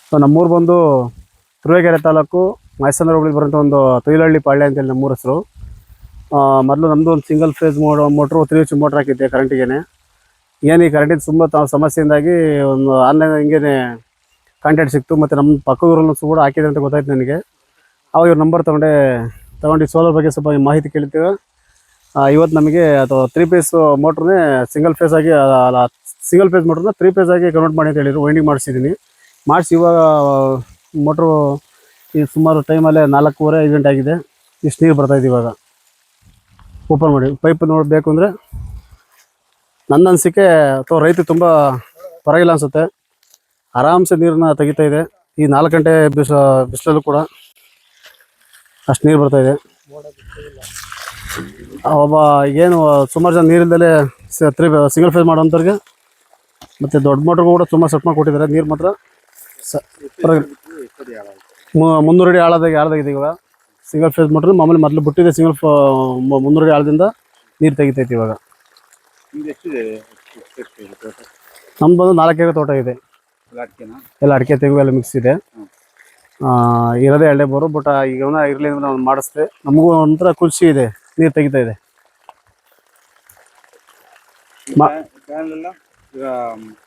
So ನಮ್ಮೂರು ಬಂದು ತುರುವೇಕೆರೆ ತಾಲೂಕು ಮೈಸೂರು ಹೋಬಳಿ ಬರುವಂಥ ಒಂದು ತುಯಿಲಹಳ್ಳಿ ಪಾಳ್ಯ ಅಂತೇಳಿ ನಮ್ಮೂರ ಹೆಸರು. ಮೊದಲು ನಮ್ಮದು ಒಂದು single phase motor 3 H motor ಹಾಕಿದ್ದೆ ಕರೆಂಟಿಗೆ. ಏನು ಈ ಕರೆಂಟಿನ ತುಂಬ ಸಮಸ್ಯೆಯಿಂದಾಗಿ ಒಂದು ಆನ್ಲೈನ್ ಹಿಂಗೇ ಕಾಂಟ್ಯಾಕ್ಟ್ ಸಿಕ್ತು. ಮತ್ತು ನಮ್ಮ ಪಕ್ಕದೂರಲ್ಲೂ ಕೂಡ ಹಾಕಿದೆ ಅಂತ ಗೊತ್ತಾಯ್ತು ನನಗೆ. ಅವಾಗ ಇವ್ರ ನಂಬರ್ ತೊಗೊಂಡು ಈ ಸೋಲಾರ್ ಬಗ್ಗೆ ಸ್ವಲ್ಪ ಮಾಹಿತಿ ಕೇಳ್ತೀವಿ. ಇವತ್ತು ನಮಗೆ ಅದು 3 ಫೇಸ್ ಮೋಟ್ರನ್ನೇ ಸಿಂಗಲ್ ಫೇಸ್ ಮೋಟ್ರನ್ನ 3 ಫೇಸ್ ಆಗಿ ಕನ್ವರ್ಟ್ ಮಾಡಿ ಅಂತ ಹೇಳಿದ್ರು. ವೈಂಡಿಂಗ್ ಮಾಡಿಸಿದ್ದೀನಿ. ಮಾಡಿಸಿ ಇವಾಗ ಮೋಟ್ರು ಈ ಸುಮಾರು ಟೈಮಲ್ಲೇ 4:15-5 ಗಂಟೆ ಆಗಿದೆ. ಇಷ್ಟು ನೀರು ಬರ್ತಾಯಿದೆ. ಇವಾಗ ಓಪನ್ ಮಾಡಿ ಪೈಪ್ ನೋಡಬೇಕು ಅಂದರೆ ನನ್ನ ಅನಿಸಿಕೆ ಅಥವಾ ರೈತ ತುಂಬ ಪರವಾಗಿಲ್ಲ ಅನಿಸುತ್ತೆ. ಆರಾಮ್ಸೆ ನೀರನ್ನ ತೆಗಿತಾ ಇದೆ. ಈ 4 ಗಂಟೆ ಬಿಸಿಲಲ್ಲೂ ಕೂಡ ಅಷ್ಟು ನೀರು ಬರ್ತಾಯಿದೆ. ಒಬ್ಬ ಏನು ಸುಮಾರು ಜನ ನೀರಿಲ್ಲದೆ ಸಿಂಗಲ್ ಫೇಸ್ ಮಾಡೋಂಥವ್ರಿಗೆ ಮತ್ತು ದೊಡ್ಡ ಮೋಟ್ರಿಗೂ ಕೂಡ ತುಂಬ ಸೆಟ್ ಮಾಡಿ ಕೊಟ್ಟಿದ್ದಾರೆ. ನೀರು ಮಾತ್ರ 300 ಅಡಿ ಆಳದಾಗಿದೆ. ಇವಾಗ ಸಿಂಗಲ್ ಫೇಸ್ ಮೋಟ್ರ್ ಮಾಮೂಲಿ ಮೊದಲು ಬಿಟ್ಟಿದೆ 300 ಅಡಿ ಆಳದಿಂದ ನೀರು ತೆಗಿತೈತಿ. ಇವಾಗ ನಮ್ದು ಬಂದು 4 ಎಕರೆ ತೋಟ ಇದೆ. ಎಲ್ಲ ಅಡಿಕೆ ತೆಂಗು ಎಲ್ಲ ಮಿಕ್ಸ್ ಇದೆ. ಇರೋದೇ 2 ಬೋರು. ಬಟ್ ಈಗ ಇರಲಿ ಅಂದ್ರೆ ನಾವು ಮಾಡಿಸ್ದೆ. ನಮಗೂ ಒಂಥರ ಖುಷಿ ಇದೆ, ನೀರು ತೆಗಿತಾ ಇದೆ.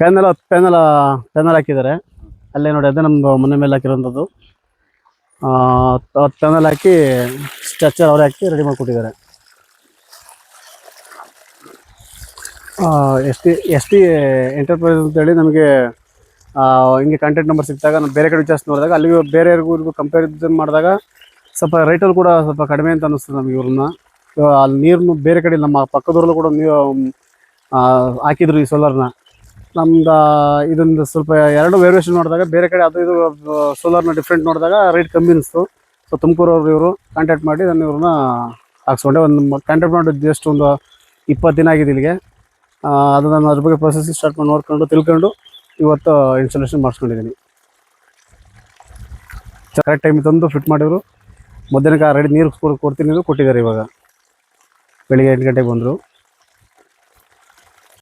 ಪ್ಯಾನಲ್ ಹಾಕಿದ್ದಾರೆ. ಅಲ್ಲೇ ನೋಡಿ, ಅದೇ ನಮ್ಮದು ಮನೆ ಮೇಲೆ ಹಾಕಿರೋಂಥದ್ದು. 10 ಪ್ಯಾನಲ್ ಹಾಕಿ ಸ್ಟ್ರಕ್ಚರ್ ಅವರೇ ಹಾಕಿ ರೆಡಿ ಮಾಡಿಕೊಟ್ಟಿದ್ದಾರೆ. ಎಸ್ ಟಿ ಎಂಟರ್ಪ್ರೈಸ್ ಅಂತೇಳಿ ನಮಗೆ ಹಿಂಗೆ ಕಾಂಟ್ಯಾಕ್ಟ್ ನಂಬರ್ ಸಿಕ್ಕಿದಾಗ ನಾವು ಬೇರೆ ಕಡೆ ವಿಚಾರಿಸಿ ನೋಡಿದಾಗ ಅಲ್ಲಿಗೂ ಬೇರೆಯವ್ರಿಗೂ ಇವ್ರಿಗೂ ಕಂಪ್ಯಾರಿಸನ್ ಮಾಡಿದಾಗ ಸ್ವಲ್ಪ ರೇಟಲ್ಲಿ ಕೂಡ ಸ್ವಲ್ಪ ಕಡಿಮೆ ಅಂತ ಅನ್ನಿಸ್ತದೆ ನಮಗೆ ಇವ್ರನ್ನ. ಅಲ್ಲಿ ನೀರನ್ನು ಬೇರೆ ಕಡೆ ನಮ್ಮ ಪಕ್ಕದೂರಲ್ಲೂ ಕೂಡ ನೀವು ಹಾಕಿದ್ರು ಈ ಸೋಲಾರ್ನ. ನಮ್ದು ಇದೊಂದು ಸ್ವಲ್ಪ 2 ವೇರಿಯೇಷನ್ ನೋಡಿದಾಗ ಬೇರೆ ಕಡೆ ಅದು ಇದು ಸೋಲಾರ್ನ ಡಿಫ್ರೆಂಟ್ ನೋಡಿದಾಗ ರೇಟ್ ಕಮ್ಮಿ ಅನಿಸ್ತು. ಸೊ ತುಮಕೂರವ್ರು ಇವರು ಕಾಂಟ್ಯಾಕ್ಟ್ ಮಾಡಿ ನಾನು ಇವ್ರನ್ನ ಹಾಕ್ಸ್ಕೊಂಡೆ. ಒಂದು ಕಾಂಟ್ಯಾಕ್ಟ್ ಮಾಡಿದ್ದು ಜಸ್ಟ್ ಒಂದು 20 ದಿನ ಆಗಿದೆ ಇಲ್ಲಿಗೆ. ಅದು ನಾನು ಅದ್ರ ಬಗ್ಗೆ ಪ್ರೊಸೆಸ್ ಸ್ಟಾರ್ಟ್ ಮಾಡಿ ತಿಳ್ಕೊಂಡು ಇವತ್ತು ಇನ್ಸ್ಟಾಲೇಷನ್ ಮಾಡಿಸ್ಕೊಂಡಿದ್ದೀನಿ. ಕರೆಕ್ಟ್ ಟೈಮಿಗೆ ತಂದು ಫಿಟ್ ಮಾಡಿದ್ರು. ಮಧ್ಯಾಹ್ನಕ್ಕೆ ರೆಡಿ ನೀರು ಕೊಡ್ತೀನಿ ಕೊಟ್ಟಿದ್ದಾರೆ. ಇವಾಗ ಬೆಳಿಗ್ಗೆ 8 ಗಂಟೆಗೆ ಬಂದರು.